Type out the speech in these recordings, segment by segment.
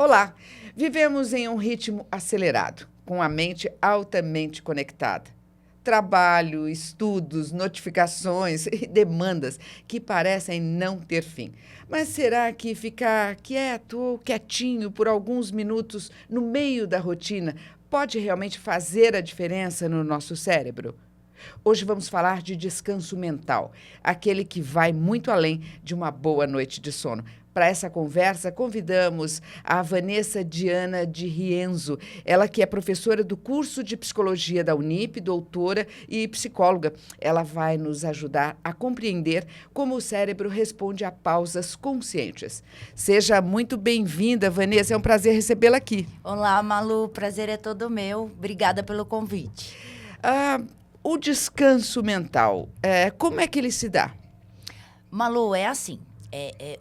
Olá! Vivemos em um ritmo acelerado, com a mente altamente conectada. Trabalho, estudos, notificações e demandas que parecem não ter fim. Mas será que ficar quieto ou quietinho por alguns minutos no meio da rotina pode realmente fazer a diferença no nosso cérebro? Hoje vamos falar de descanso mental, aquele que vai muito além de uma boa noite de sono. Para essa conversa, convidamos a Vanessa Diana de Rienzo, ela que é professora do curso de Psicologia da Unip, doutora e psicóloga. Ela vai nos ajudar a compreender como o cérebro responde a pausas conscientes. Seja muito bem-vinda, Vanessa, é um prazer recebê-la aqui. Olá, Malu, prazer é todo meu. Obrigada pelo convite. O descanso mental, como é que ele se dá? Malu, é assim.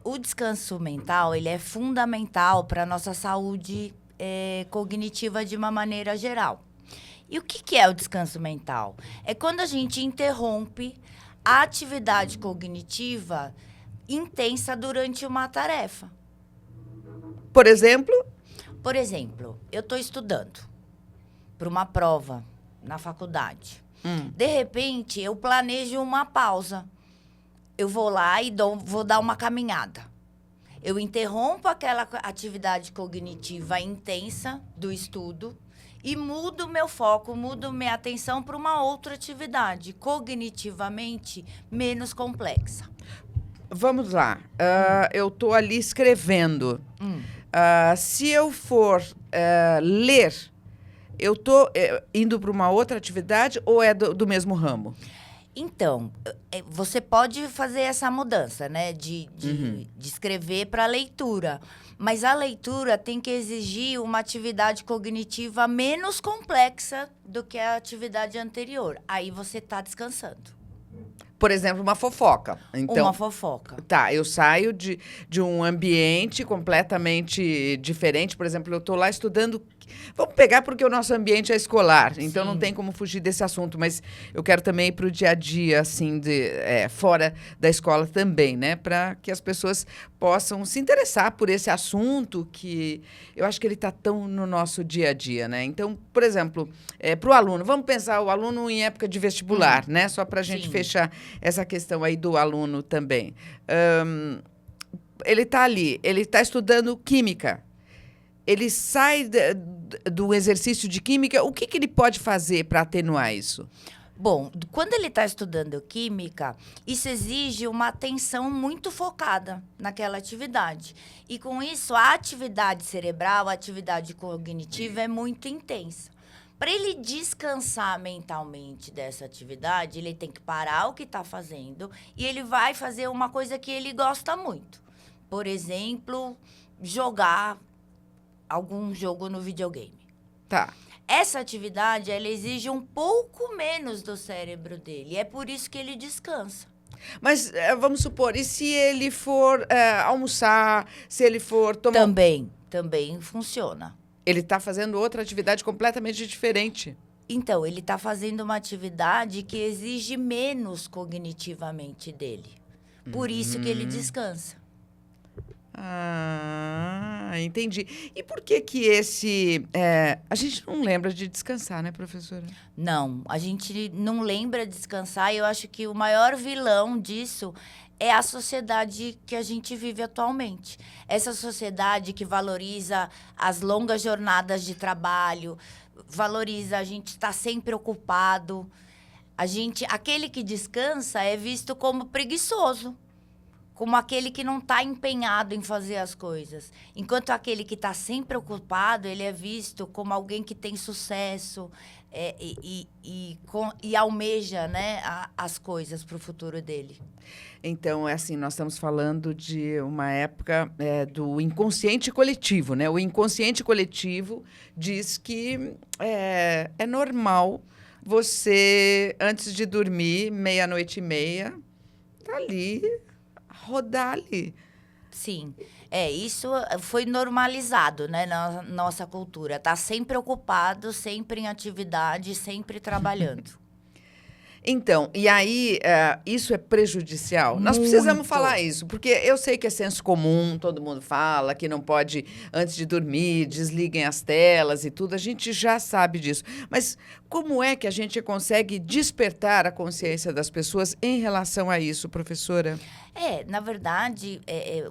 O descanso mental ele é fundamental para a nossa saúde cognitiva de uma maneira geral. E o que é o descanso mental? É quando a gente interrompe a atividade cognitiva intensa durante uma tarefa. Por exemplo? Por exemplo, eu estou estudando para uma prova na faculdade. De repente, eu planejo uma pausa. Eu vou lá e vou dar uma caminhada. Eu interrompo aquela atividade cognitiva intensa do estudo e mudo meu foco, mudo minha atenção para uma outra atividade cognitivamente menos complexa. Vamos lá. Eu estou ali escrevendo. Se eu for ler, eu estou indo para uma outra atividade ou é do mesmo ramo? Então, você pode fazer essa mudança, né? De escrever para leitura. Mas a leitura tem que exigir uma atividade cognitiva menos complexa do que a atividade anterior. Aí você está descansando. Por exemplo, uma fofoca. Então, uma fofoca. Tá, eu saio de um ambiente completamente diferente. Por exemplo, eu estou lá estudando. Vamos pegar porque o nosso ambiente é escolar, então não tem como fugir desse assunto, mas eu quero também ir para o dia a dia, assim, fora da escola também, né? Para que as pessoas possam se interessar por esse assunto que eu acho que ele está tão no nosso dia a dia, né? Então, por exemplo, para o aluno, vamos pensar o aluno em época de vestibular, né? Só para a gente fechar essa questão aí do aluno também. Ele está ali, ele está estudando química. Ele sai do exercício de química, o que ele pode fazer para atenuar isso? Bom, quando ele está estudando química, isso exige uma atenção muito focada naquela atividade. E com isso, a atividade cerebral, a atividade cognitiva é muito intensa. Para ele descansar mentalmente dessa atividade, ele tem que parar o que está fazendo e ele vai fazer uma coisa que ele gosta muito. Por exemplo, jogar algum jogo no videogame. Tá. Essa atividade, ela exige um pouco menos do cérebro dele. É por isso que ele descansa. Mas vamos supor, e se ele for almoçar, se ele for tomar... Também funciona. Ele está fazendo outra atividade completamente diferente. Então, ele está fazendo uma atividade que exige menos cognitivamente dele. Por isso que ele descansa. Entendi. E por que esse... a gente não lembra de descansar, né, professora? Não, a gente não lembra de descansar. E eu acho que o maior vilão disso é a sociedade que a gente vive atualmente. Essa sociedade que valoriza as longas jornadas de trabalho, valoriza a gente estar sempre ocupado. Aquele que descansa é visto como preguiçoso, como aquele que não está empenhado em fazer as coisas. Enquanto aquele que está sempre ocupado, ele é visto como alguém que tem sucesso e almeja, né, as coisas para o futuro dele. Então, assim, nós estamos falando de uma época do inconsciente coletivo, né? O inconsciente coletivo diz que é normal você, antes de dormir, 00:30, tá ali, rodar ali. Sim, isso foi normalizado, né, na nossa cultura. Tá sempre ocupado, sempre em atividade, sempre trabalhando. Então, e aí, isso é prejudicial? Nós precisamos Muito. falar isso, porque eu sei que é senso comum, todo mundo fala que não pode, antes de dormir, desliguem as telas e tudo, a gente já sabe disso. Mas como é que a gente consegue despertar a consciência das pessoas em relação a isso, professora? Na verdade,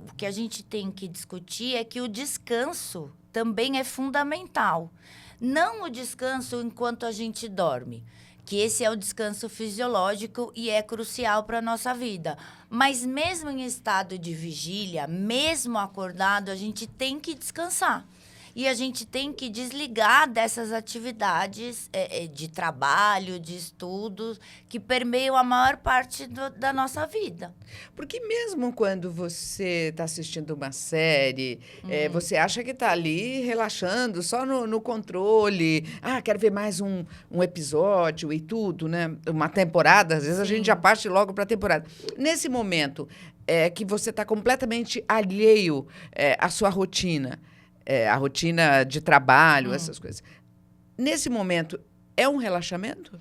o que a gente tem que discutir é que o descanso também é fundamental. Não o descanso enquanto a gente dorme, que esse é o descanso fisiológico e é crucial para a nossa vida. Mas mesmo em estado de vigília, mesmo acordado, a gente tem que descansar. E a gente tem que desligar dessas atividades de trabalho, de estudos, que permeiam a maior parte da nossa vida. Porque mesmo quando você está assistindo uma série, você acha que está ali relaxando, só no controle. Ah, quero ver mais um episódio e tudo, né? Uma temporada, às vezes a gente já parte logo para a temporada. Nesse momento que você está completamente alheio à sua rotina, a rotina de trabalho, essas coisas. Nesse momento, é um relaxamento?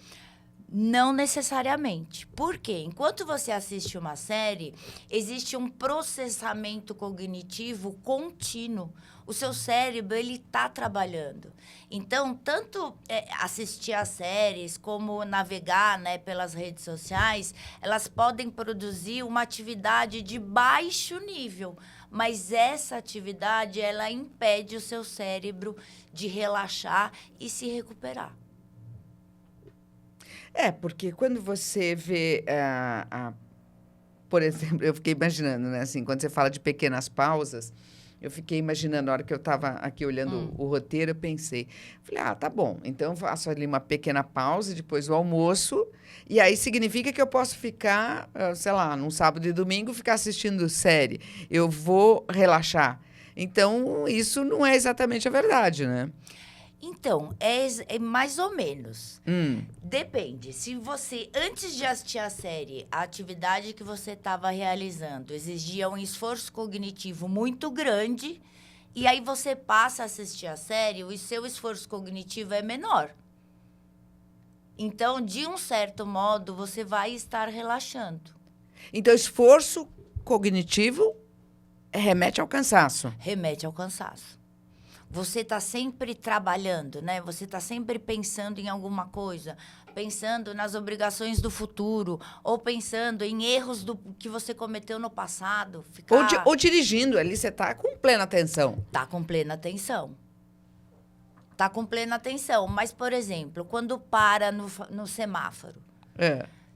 Não necessariamente. Por quê? Enquanto você assiste uma série, existe um processamento cognitivo contínuo. O seu cérebro, ele está trabalhando. Então, tanto assistir às séries como navegar, né, pelas redes sociais, elas podem produzir uma atividade de baixo nível. Mas essa atividade, ela impede o seu cérebro de relaxar e se recuperar. Porque quando você vê, por exemplo, eu fiquei imaginando, né, assim, quando você fala de pequenas pausas, eu fiquei imaginando, a hora que eu estava aqui olhando o roteiro, eu pensei, falei, tá bom, então eu faço ali uma pequena pausa, depois o almoço, e aí significa que eu posso ficar, sei lá, num sábado e domingo, ficar assistindo série. Eu vou relaxar. Então, isso não é exatamente a verdade, né? Então, é mais ou menos. Depende. Se você, antes de assistir a série, a atividade que você estava realizando exigia um esforço cognitivo muito grande, e aí você passa a assistir a série, o seu esforço cognitivo é menor. Então, de um certo modo, você vai estar relaxando. Então, esforço cognitivo remete ao cansaço. Remete ao cansaço. Você está sempre trabalhando, né? Você está sempre pensando em alguma coisa, pensando nas obrigações do futuro, ou pensando em erros que você cometeu no passado. Ou dirigindo, ali você está com plena atenção. Está com plena atenção. Está com plena atenção. Mas, por exemplo, quando para no semáforo,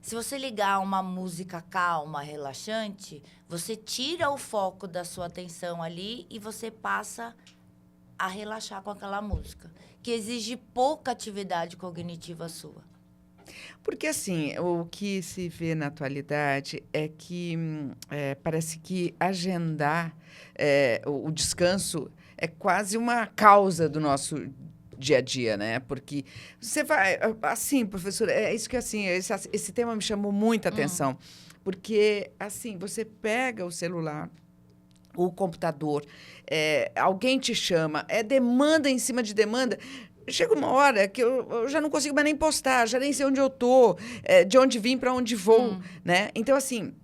se você ligar uma música calma, relaxante, você tira o foco da sua atenção ali e você passa a relaxar com aquela música, que exige pouca atividade cognitiva sua. Porque, assim, o que se vê na atualidade é que parece que agendar o descanso é quase uma causa do nosso dia a dia, né? Porque você vai... Assim, professora, é isso que, assim, esse tema me chamou muita atenção. Porque, assim, você pega o celular, o computador, alguém te chama, demanda em cima de demanda. Chega uma hora que eu já não consigo mais nem postar, já nem sei onde eu estou, de onde vim, para onde vou, né? Então, assim,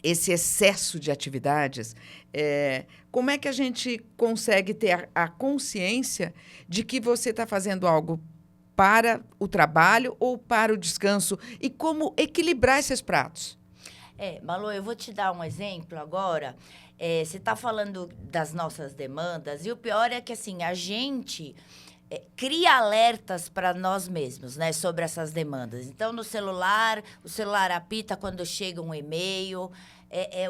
esse excesso de atividades, como é que a gente consegue ter a consciência de que você está fazendo algo para o trabalho ou para o descanso? E como equilibrar esses pratos? Malu, eu vou te dar um exemplo agora. Você está falando das nossas demandas, e o pior é que, assim, a gente cria alertas para nós mesmos, né, sobre essas demandas. Então, no celular, o celular apita quando chega um e-mail,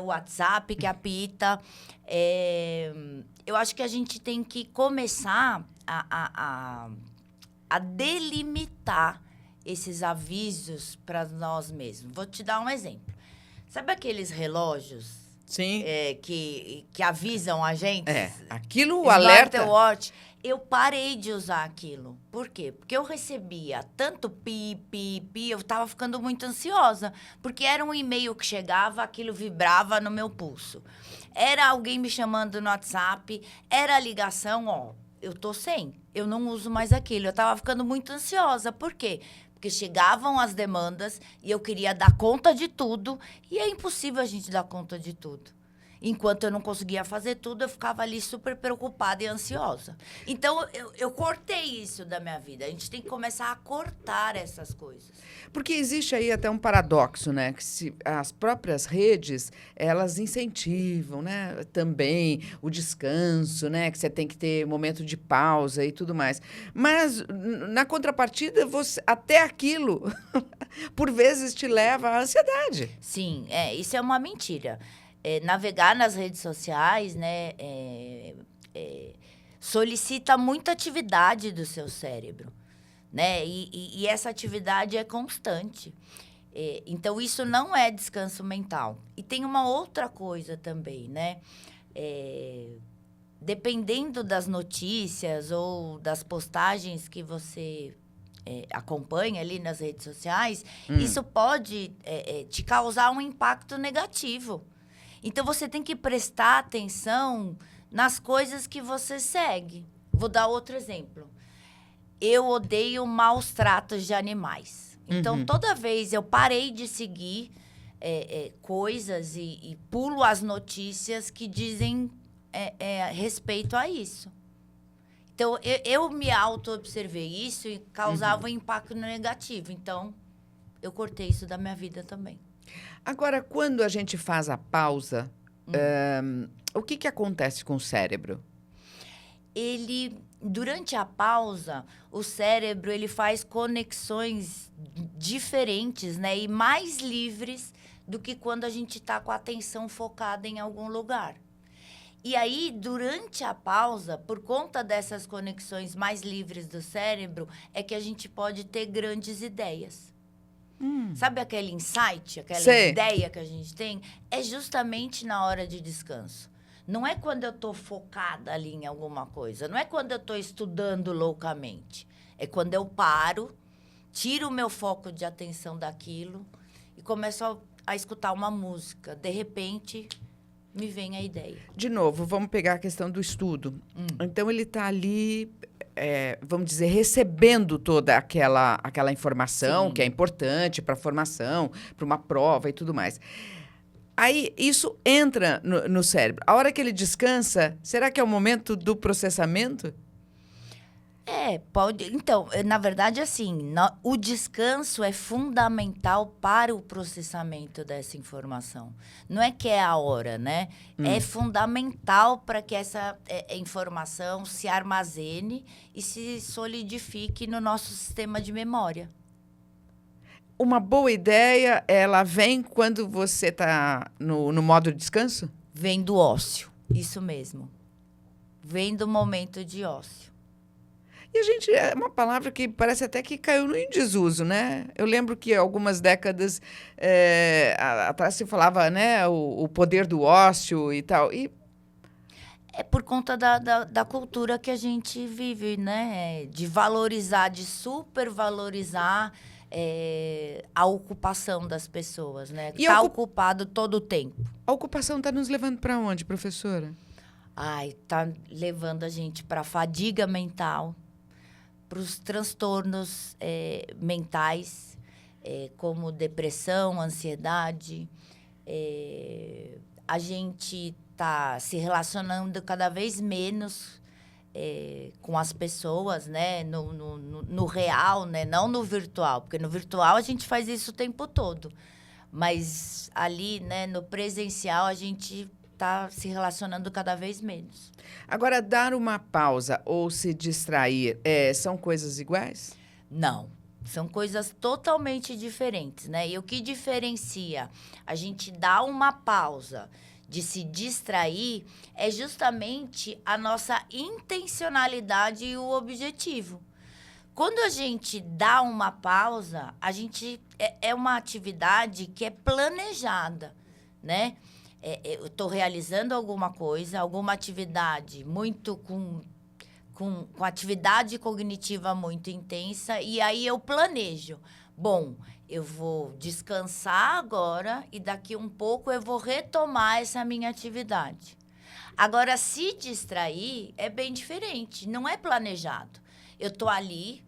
o WhatsApp que apita. Eu acho que a gente tem que começar a delimitar esses avisos para nós mesmos. Vou te dar um exemplo. Sabe aqueles relógios? Sim. Que avisam a gente? Aquilo, o alerta... Smartwatch. Eu parei de usar aquilo. Por quê? Porque eu recebia tanto pi, eu estava ficando muito ansiosa. Porque era um e-mail que chegava, aquilo vibrava no meu pulso. Era alguém me chamando no WhatsApp, era a ligação, eu tô sem. Eu não uso mais aquilo. Eu estava ficando muito ansiosa. Por quê? Porque chegavam as demandas e eu queria dar conta de tudo. E é impossível a gente dar conta de tudo. Enquanto eu não conseguia fazer tudo, eu ficava ali super preocupada e ansiosa. Então, eu cortei isso da minha vida. A gente tem que começar a cortar essas coisas. Porque existe aí até um paradoxo, né? Que as próprias redes, elas incentivam, né? Também o descanso, né? Que você tem que ter momento de pausa e tudo mais. Mas, na contrapartida, até aquilo, por vezes, te leva à ansiedade. Sim, isso é uma mentira. Navegar nas redes sociais, né, solicita muita atividade do seu cérebro, né? E essa atividade é constante. Então, isso não é descanso mental. E tem uma outra coisa também, né? Dependendo das notícias ou das postagens que você acompanha ali nas redes sociais, isso pode te causar um impacto negativo. Então, você tem que prestar atenção nas coisas que você segue. Vou dar outro exemplo. Eu odeio maus tratos de animais. Então, toda vez eu parei de seguir coisas e pulo as notícias que dizem respeito a isso. Então, eu me auto-observei isso e causava um impacto negativo. Então, eu cortei isso da minha vida também. Agora, quando a gente faz a pausa, o que acontece com o cérebro? Durante a pausa, o cérebro ele faz conexões diferentes, né? E mais livres do que quando a gente está com a atenção focada em algum lugar. E aí, durante a pausa, por conta dessas conexões mais livres do cérebro, é que a gente pode ter grandes ideias. Sabe aquele insight, aquela ideia que a gente tem? É justamente na hora de descanso. Não é quando eu estou focada ali em alguma coisa. Não é quando eu estou estudando loucamente. É quando eu paro, tiro o meu foco de atenção daquilo e começo a escutar uma música. De repente, me vem a ideia. De novo, vamos pegar a questão do estudo. Então, ele está ali, vamos dizer, recebendo toda aquela informação que é importante para a formação, para uma prova e tudo mais. Aí, isso entra no cérebro. A hora que ele descansa, será que é o momento do processamento? Pode. Então, na verdade, assim, o descanso é fundamental para o processamento dessa informação. Não é que é a hora, né? É fundamental para que essa informação se armazene e se solidifique no nosso sistema de memória. Uma boa ideia, ela vem quando você está no modo de descanso? Vem do ócio, isso mesmo. Vem do momento de ócio. E a gente, é uma palavra que parece até que caiu em desuso, né? Eu lembro que algumas décadas atrás se falava, né, o poder do ócio e tal. É por conta da cultura que a gente vive, né? De valorizar, de supervalorizar a ocupação das pessoas, né? Está ocupado todo o tempo. A ocupação está nos levando para onde, professora? Está levando a gente para a fadiga mental, para os transtornos mentais, como depressão, ansiedade. A gente está se relacionando cada vez menos com as pessoas, né? No real, né? Não no virtual, porque no virtual a gente faz isso o tempo todo. Mas ali, né, no presencial, a gente está se relacionando cada vez menos. Agora, dar uma pausa ou se distrair são coisas iguais? Não. São coisas totalmente diferentes, né? E o que diferencia a gente dar uma pausa de se distrair é justamente a nossa intencionalidade e o objetivo. Quando a gente dá uma pausa, a gente é uma atividade que é planejada, né? Eu estou realizando alguma coisa, alguma atividade muito com atividade cognitiva muito intensa, e aí eu planejo. Bom, eu vou descansar agora e daqui um pouco eu vou retomar essa minha atividade. Agora, se distrair é bem diferente, não é planejado. Eu estou ali,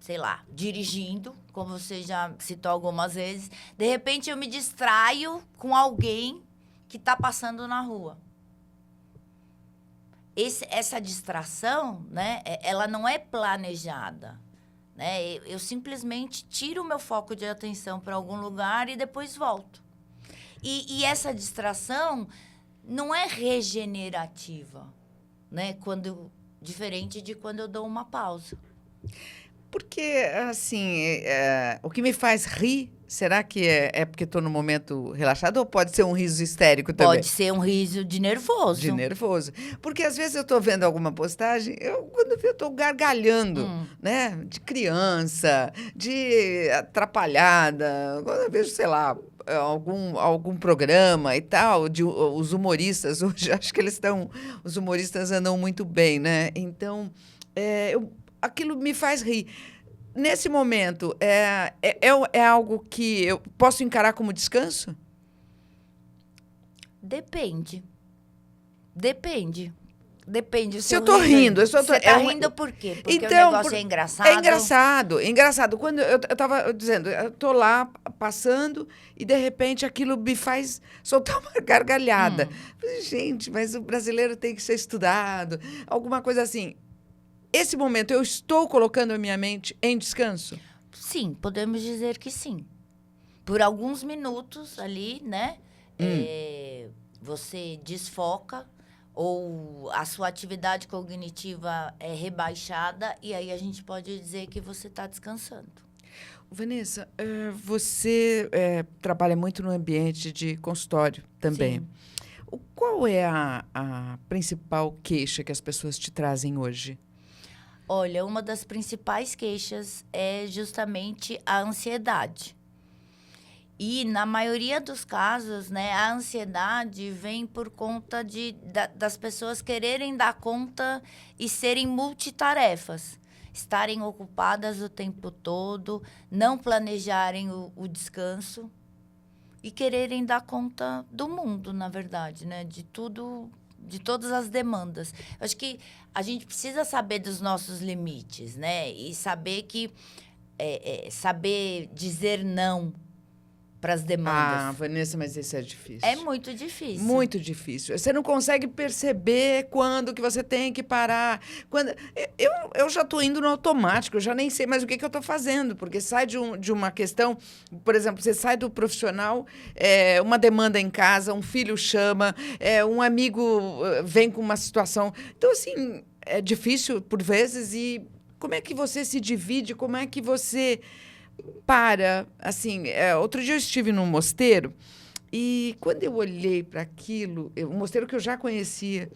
sei lá, dirigindo, como você já citou algumas vezes. De repente, eu me distraio com alguém que está passando na rua. Essa distração, né, ela não é planejada. Né? Eu simplesmente tiro o meu foco de atenção para algum lugar e depois volto. E essa distração não é regenerativa, né? Diferente de quando eu dou uma pausa. Porque, assim, o que me faz rir, será que é porque estou no momento relaxado ou pode ser um riso histérico também? Pode ser um riso de nervoso. De nervoso. Porque, às vezes, eu estou vendo alguma postagem, quando eu estou gargalhando, né? De criança, de atrapalhada. Quando eu vejo, sei lá, algum programa e tal, os humoristas, hoje, acho que os humoristas andam muito bem, né? Então, aquilo me faz rir. Nesse momento, é algo que eu posso encarar como descanso? Depende. Se eu tô rindo, Você tá rindo por quê? Porque então, o negócio é engraçado? É engraçado. Quando eu tava dizendo, eu tô lá passando e, de repente, aquilo me faz soltar uma gargalhada. Gente, mas o brasileiro tem que ser estudado. Alguma coisa assim. Esse momento, eu estou colocando a minha mente em descanso? Sim, podemos dizer que sim. Por alguns minutos ali, né? Você desfoca ou a sua atividade cognitiva é rebaixada e aí a gente pode dizer que você está descansando. Vanessa, você trabalha muito no ambiente de consultório também. Sim. Qual é a principal queixa que as pessoas te trazem hoje? Olha, uma das principais queixas é justamente a ansiedade. E, na maioria dos casos, né, a ansiedade vem por conta das pessoas quererem dar conta e serem multitarefas. Estarem ocupadas o tempo todo, não planejarem o descanso e quererem dar conta do mundo, na verdade, né? De tudo, de todas as demandas. Eu acho que a gente precisa saber dos nossos limites, né? E saber saber dizer não para as demandas. Ah, Vanessa, mas isso é difícil. É muito difícil. Muito difícil. Você não consegue perceber quando que você tem que parar. Eu já estou indo no automático, eu já nem sei mais o que eu estou fazendo, porque sai de uma questão, por exemplo, você sai do profissional, uma demanda em casa, um filho chama, um amigo vem com uma situação. Então, assim, é difícil por vezes. E como é que você se divide? Como é que você assim, outro dia eu estive num mosteiro e quando eu olhei para aquilo, um mosteiro que eu já conhecia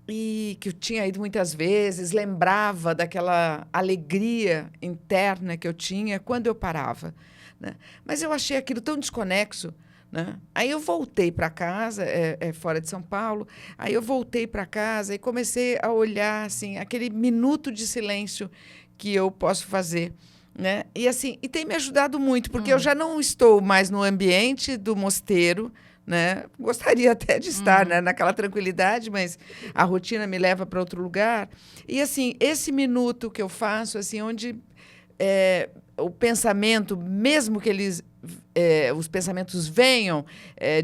e que eu tinha ido muitas vezes, lembrava daquela alegria interna que eu tinha quando eu parava, né? Mas eu achei aquilo tão desconexo, né? Aí eu voltei para casa, fora de São Paulo, aí eu voltei para casa e comecei a olhar assim, aquele minuto de silêncio que eu posso fazer. Né? E assim, tem me ajudado muito, porque eu já não estou mais no ambiente do mosteiro, né? Gostaria até de estar, né, naquela tranquilidade, mas a rotina me leva para outro lugar. E assim, esse minuto que eu faço, assim, onde o pensamento, mesmo que os pensamentos venham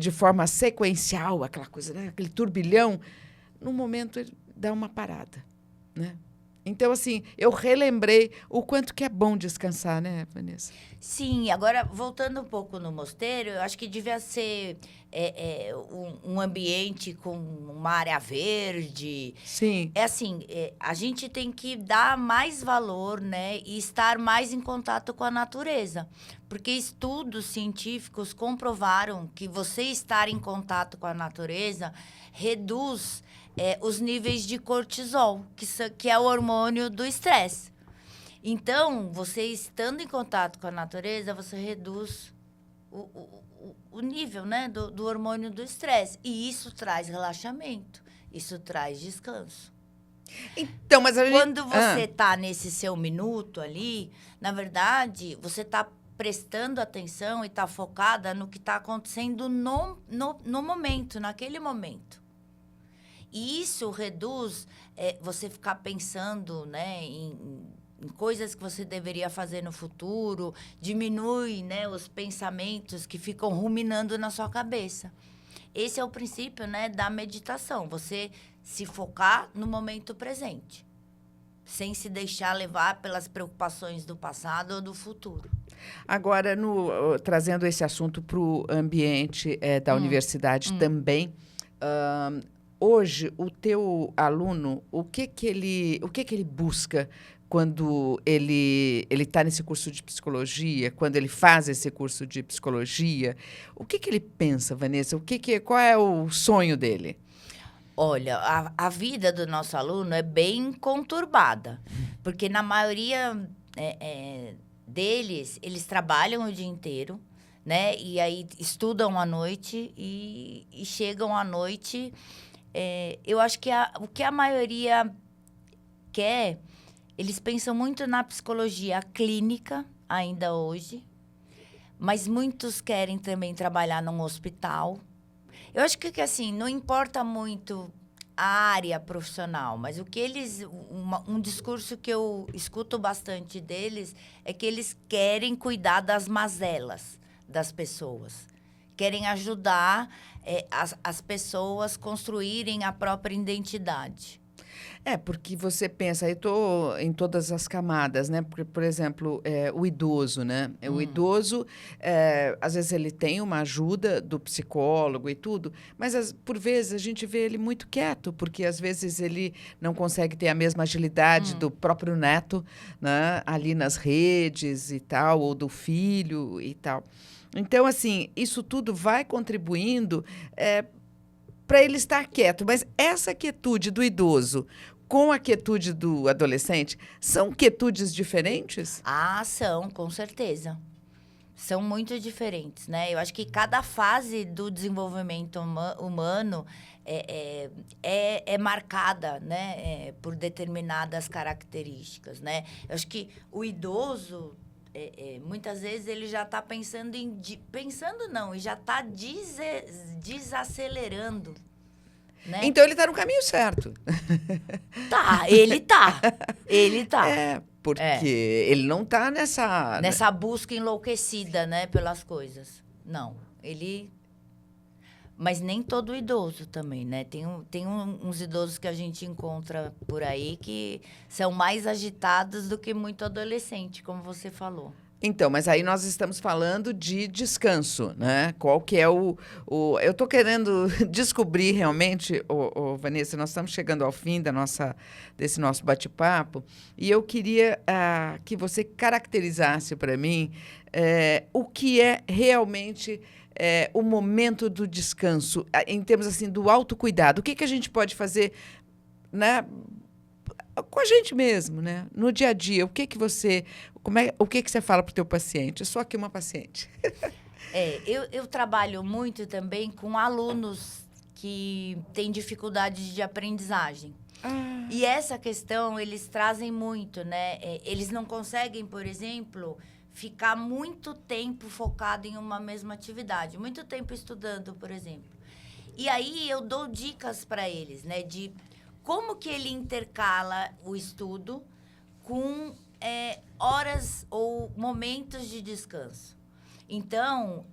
de forma sequencial, aquela coisa, né? Aquele turbilhão, no momento ele dá uma parada, né? Então, assim, eu relembrei o quanto que é bom descansar, né, Vanessa? Sim, agora, voltando um pouco no mosteiro, eu acho que devia ser um ambiente com uma área verde. Sim. A gente tem que dar mais valor, né, e estar mais em contato com a natureza. Porque estudos científicos comprovaram que você estar em contato com a natureza reduz os níveis de cortisol, que é o hormônio do estresse. Então, você estando em contato com a natureza, você reduz o nível, né, do hormônio do estresse. E isso traz relaxamento, isso traz descanso. Então, mas quando você está nesse seu minuto ali, na verdade, você está prestando atenção e está focada no que está acontecendo no momento, naquele momento. E isso reduz você ficar pensando, né, em em coisas que você deveria fazer no futuro, diminui, né, os pensamentos que ficam ruminando na sua cabeça. Esse é o princípio, né, da meditação, você se focar no momento presente, sem se deixar levar pelas preocupações do passado ou do futuro. Agora, trazendo esse assunto para o ambiente da universidade também, hoje, o teu aluno, o que ele busca quando ele está nesse curso de psicologia, quando ele faz esse curso de psicologia? O que ele pensa, Vanessa? Qual é o sonho dele? Olha, a vida do nosso aluno é bem conturbada, porque na maioria deles, eles trabalham o dia inteiro, né? E aí estudam à noite e chegam à noite. Eu acho que o que a maioria quer, eles pensam muito na psicologia clínica ainda hoje, mas muitos querem também trabalhar num hospital. Eu acho que assim, não importa muito a área profissional, mas o que um discurso que eu escuto bastante deles é que eles querem cuidar das mazelas das pessoas. Querem ajudar as pessoas construírem a própria identidade. Porque você pensa, eu estou em todas as camadas, né? Por exemplo, o idoso, né? O idoso, às vezes ele tem uma ajuda do psicólogo e tudo, mas por vezes a gente vê ele muito quieto, porque às vezes ele não consegue ter a mesma agilidade do próprio neto, né? Ali nas redes e tal, ou do filho e tal. Então, assim, isso tudo vai contribuindo para ele estar quieto, mas essa quietude do idoso com a quietude do adolescente, são quietudes diferentes? Ah, são, com certeza. São muito diferentes, né? Eu acho que cada fase do desenvolvimento humano é marcada, né? Por determinadas características, né? Eu acho que o idoso, muitas vezes, ele já está pensando em... Pensando não, e já está desacelerando. Né? Então, ele está no caminho certo. Ele tá. Porque ele não está nessa busca enlouquecida, né, pelas coisas. Não, mas nem todo idoso também, né? Tem uns idosos que a gente encontra por aí que são mais agitados do que muito adolescente, como você falou. Então, mas aí nós estamos falando de descanso, né? Qual que é eu estou querendo descobrir realmente, Vanessa, nós estamos chegando ao fim desse nosso bate-papo, e eu queria que você caracterizasse para mim o que é realmente o momento do descanso, em termos assim, do autocuidado. O que a gente pode fazer, né? Com a gente mesmo, né? No dia a dia, o que você fala para o teu paciente? Eu sou aqui uma paciente. Eu trabalho muito também com alunos que têm dificuldade de aprendizagem. E essa questão eles trazem muito, né? Eles não conseguem, por exemplo, ficar muito tempo focado em uma mesma atividade, muito tempo estudando, por exemplo. E aí eu dou dicas para eles, né? De como que ele intercala o estudo com horas ou momentos de descanso. Então,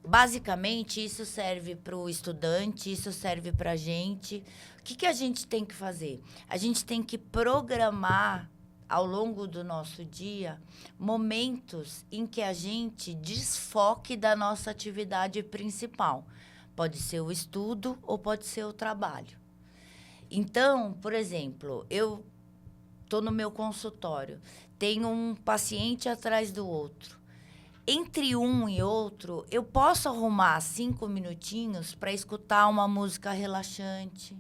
basicamente, isso serve para o estudante, isso serve para a gente. O que a gente tem que fazer? A gente tem que programar, ao longo do nosso dia, momentos em que a gente desfoque da nossa atividade principal. Pode ser o estudo ou pode ser o trabalho. Então, por exemplo, eu estou no meu consultório, tenho um paciente atrás do outro. Entre um e outro, eu posso arrumar 5 minutinhos para escutar uma música relaxante,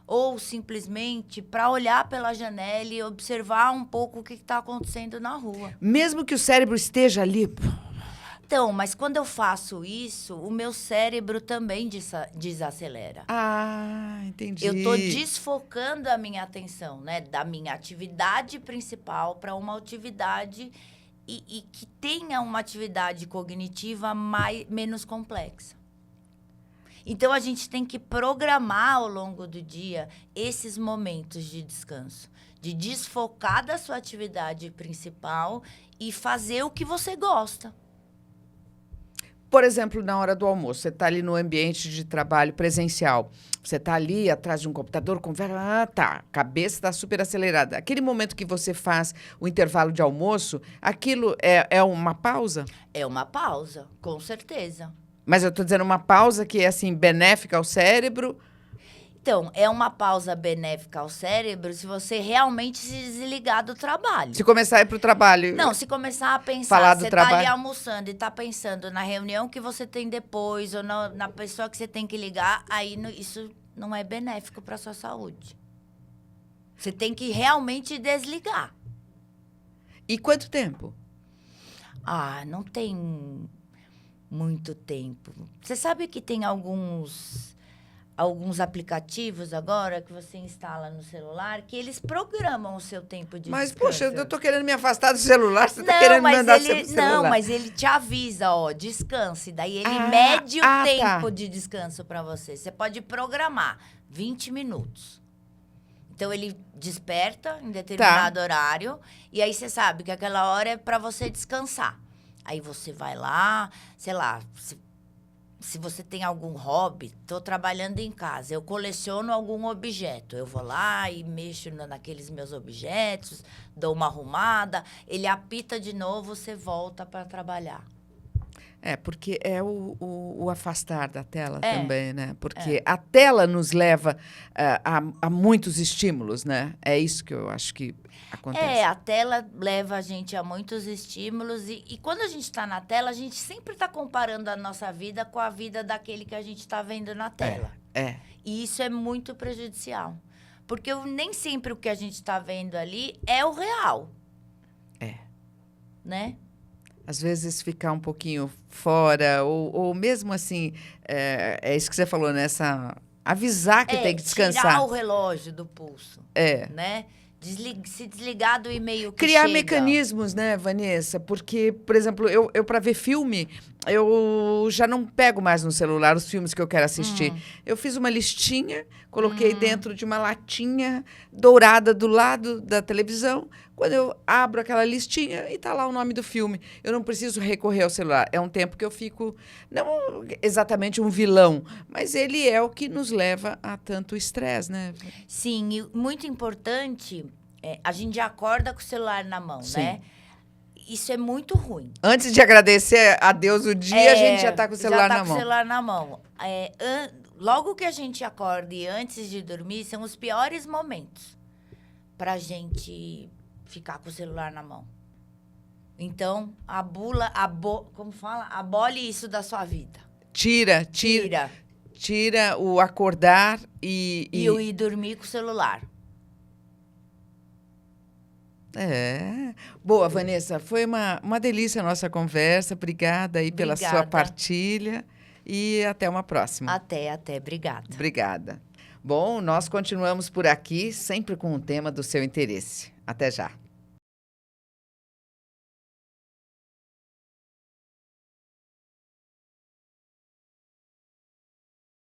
ou simplesmente para olhar pela janela e observar um pouco o que está acontecendo na rua. Mesmo que o cérebro esteja ali... Então, mas quando eu faço isso, o meu cérebro também desacelera. Ah, entendi. Eu estou desfocando a minha atenção, né? Da minha atividade principal para uma atividade e que tenha uma atividade cognitiva menos complexa. Então, a gente tem que programar ao longo do dia esses momentos de descanso, de desfocar da sua atividade principal e fazer o que você gosta. Por exemplo, na hora do almoço, você está ali no ambiente de trabalho presencial. Você está ali atrás de um computador, conversa, a cabeça está super acelerada. Aquele momento que você faz o intervalo de almoço, aquilo é uma pausa? É uma pausa, com certeza. Mas eu estou dizendo uma pausa que é, assim, benéfica ao cérebro. Então, é uma pausa benéfica ao cérebro se você realmente se desligar do trabalho. Se começar a ir para o trabalho... Não, se começar a pensar, Falar do você tá ali trabalho. almoçando e tá pensando na reunião que você tem depois ou na pessoa que você tem que ligar, aí isso não é benéfico para sua saúde. Você tem que realmente desligar. E quanto tempo? Ah, não tem muito tempo. Você sabe que tem alguns aplicativos agora que você instala no celular que eles programam o seu tempo de Mas, descanso. poxa, eu tô querendo me afastar do celular, você tá querendo me mandar pro celular. Não, mas ele te avisa, ó, descanse. Daí ele mede o tempo de descanso para você. Você pode programar 20 minutos. Então, ele desperta em determinado horário e aí você sabe que aquela hora é para você descansar. Aí você vai lá, sei lá, se você tem algum hobby, estou trabalhando em casa, eu coleciono algum objeto. Eu vou lá e mexo naqueles meus objetos, dou uma arrumada, ele apita de novo, você volta para trabalhar. É, porque é o afastar da tela também, né? Porque a tela nos leva a muitos estímulos, né? É isso que eu acho que acontece. A tela leva a gente a muitos estímulos e quando a gente está na tela, a gente sempre está comparando a nossa vida com a vida daquele que a gente está vendo na tela. E isso é muito prejudicial. Porque nem sempre o que a gente está vendo ali é o real. Né? Às vezes ficar um pouquinho fora, ou mesmo assim, é isso que você falou, né? Avisar que tem que descansar. Tirar o relógio do pulso. Né? Se desligar do e-mail que criar chega. Mecanismos, né, Vanessa? Porque, por exemplo, eu para ver filme, eu já não pego mais no celular os filmes que eu quero assistir. Eu fiz uma listinha, coloquei dentro de uma latinha dourada do lado da televisão. Quando eu abro aquela listinha e tá lá o nome do filme. Eu não preciso recorrer ao celular. É um tempo que eu fico, não exatamente um vilão, mas ele é o que nos leva a tanto estresse, né? Sim, e muito importante, a gente já acorda com o celular na mão, né? Isso é muito ruim. Antes de agradecer a Deus o dia, a gente já está com o celular na mão. Já está com o celular na mão. Logo que a gente acorda e antes de dormir, são os piores momentos para a gente ficar com o celular na mão. Então, como fala? Abole isso da sua vida. Tira o acordar e o ir dormir com o celular. Boa, Vanessa, foi uma delícia a nossa conversa. Obrigada aí pela sua partilha e até uma próxima. Até, obrigada. Obrigada. Bom, nós continuamos por aqui, sempre com o tema do seu interesse. Até já.